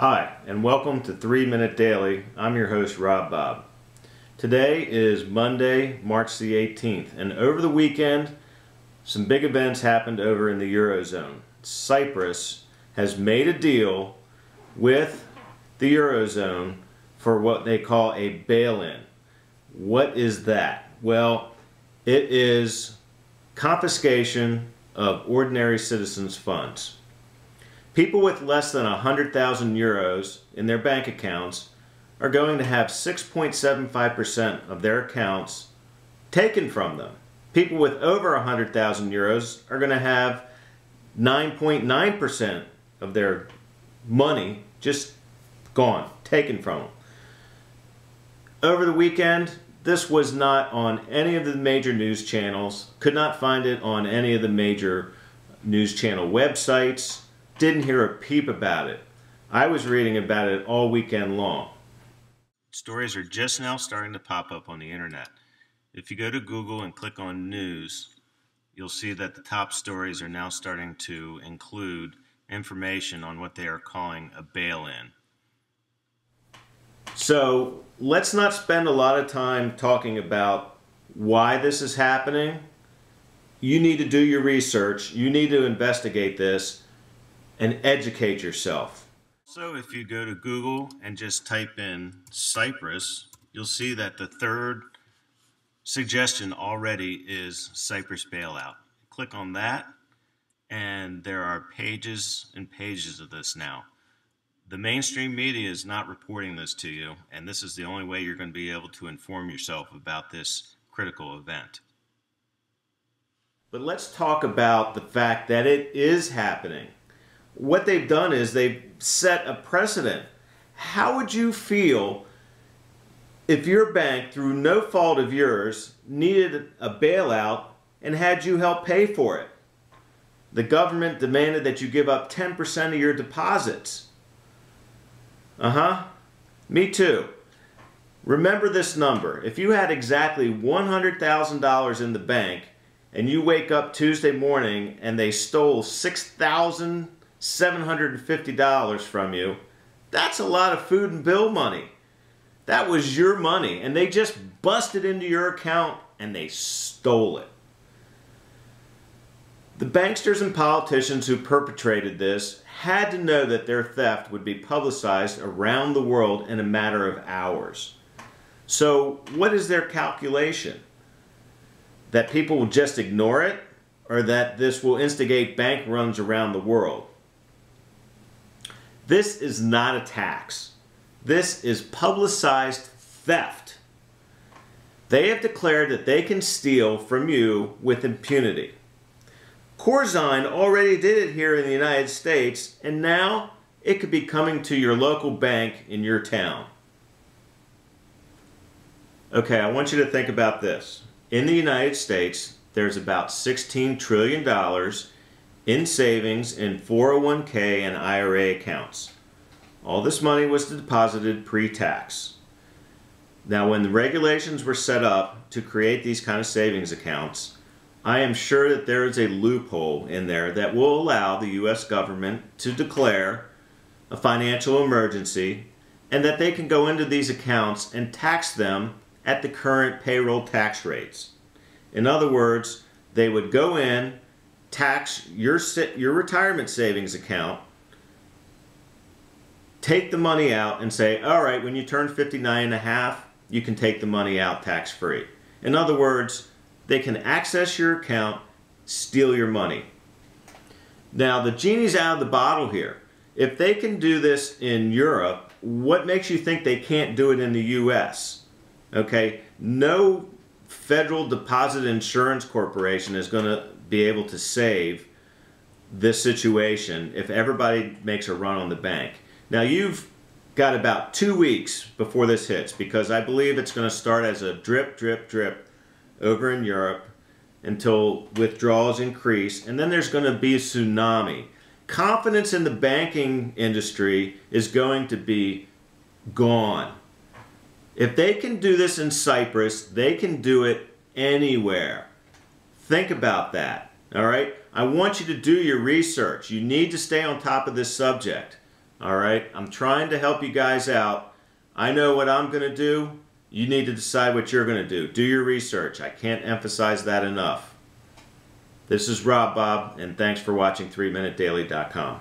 Hi, and welcome to 3 Minute Daily. I'm your host, Rob Bob. Today is Monday, March the 18th, and over the weekend, some big events happened over in the Eurozone. Cyprus has made a deal with the Eurozone for what they call a bail-in. What is that? Well, it is confiscation of ordinary citizens' funds. People with less than 100,000 euros in their bank accounts are going to have 6.75% of their accounts taken from them. People with over 100,000 euros are going to have 9.9% of their money just gone, taken from them. Over the weekend, this was not on any of the major news channels, could not find it on any of the major news channel websites. Didn't hear a peep about it. I was reading about it all weekend long. Stories are just now starting to pop up on the internet. If you go to Google and click on news, you'll see that the top stories are now starting to include information on what they are calling a bail-in. So let's not spend a lot of time talking about why this is happening. You need to do your research. You need to investigate this and educate yourself. So if you go to Google and just type in Cyprus, you'll see that the third suggestion already is Cyprus bailout. Click on that and there are pages and pages of this now. The mainstream media is not reporting this to you, and this is the only way you're going to be able to inform yourself about this critical event. But let's talk about the fact that it is happening. What they've done is they've set a precedent. How would you feel if your bank, through no fault of yours, needed a bailout and had you help pay for it? The government demanded that you give up 10% of your deposits. Me too. Remember this number. If you had exactly $100,000 in the bank and you wake up Tuesday morning and they stole $6,750 from you, that's a lot of food and bill money. That was your money, and they just busted into your account and they stole it. The banksters and politicians who perpetrated this had to know that their theft would be publicized around the world in a matter of hours. So what is their calculation? That people will just ignore it, or that this will instigate bank runs around the world? This is not a tax. This is publicized theft. They have declared that they can steal from you with impunity. Corzine already did it here in the United States, and now it could be coming to your local bank in your town. Okay, I want you to think about this. In the United States, there's about $16 trillion in savings in 401k and IRA accounts. All this money was deposited pre-tax. Now, when the regulations were set up to create these kind of savings accounts, I am sure that there is a loophole in there that will allow the U.S. government to declare a financial emergency, and that they can go into these accounts and tax them at the current payroll tax rates. In other words, they would go in, tax your retirement savings account, take the money out and say, all right, when you turn 59 and a half, you can take the money out tax-free. In other words, they can access your account, steal your money. Now, the genie's out of the bottle here. If they can do this in Europe, what makes you think they can't do it in the U.S.? Okay, no federal deposit insurance corporation is going to be able to save this situation if everybody makes a run on the bank. Now, you've got about 2 weeks before this hits, because I believe it's going to start as a drip, drip, drip over in Europe until withdrawals increase, and then there's going to be a tsunami. Confidence in the banking industry is going to be gone. If they can do this in Cyprus, they can do it anywhere. Think about that, all right? I want you to do your research. You need to stay on top of this subject. All right? I'm trying to help you guys out. I know what I'm going to do. You need to decide what you're going to do. Do your research. I can't emphasize that enough. This is Rob Bob, and thanks for watching 3MinuteDaily.com.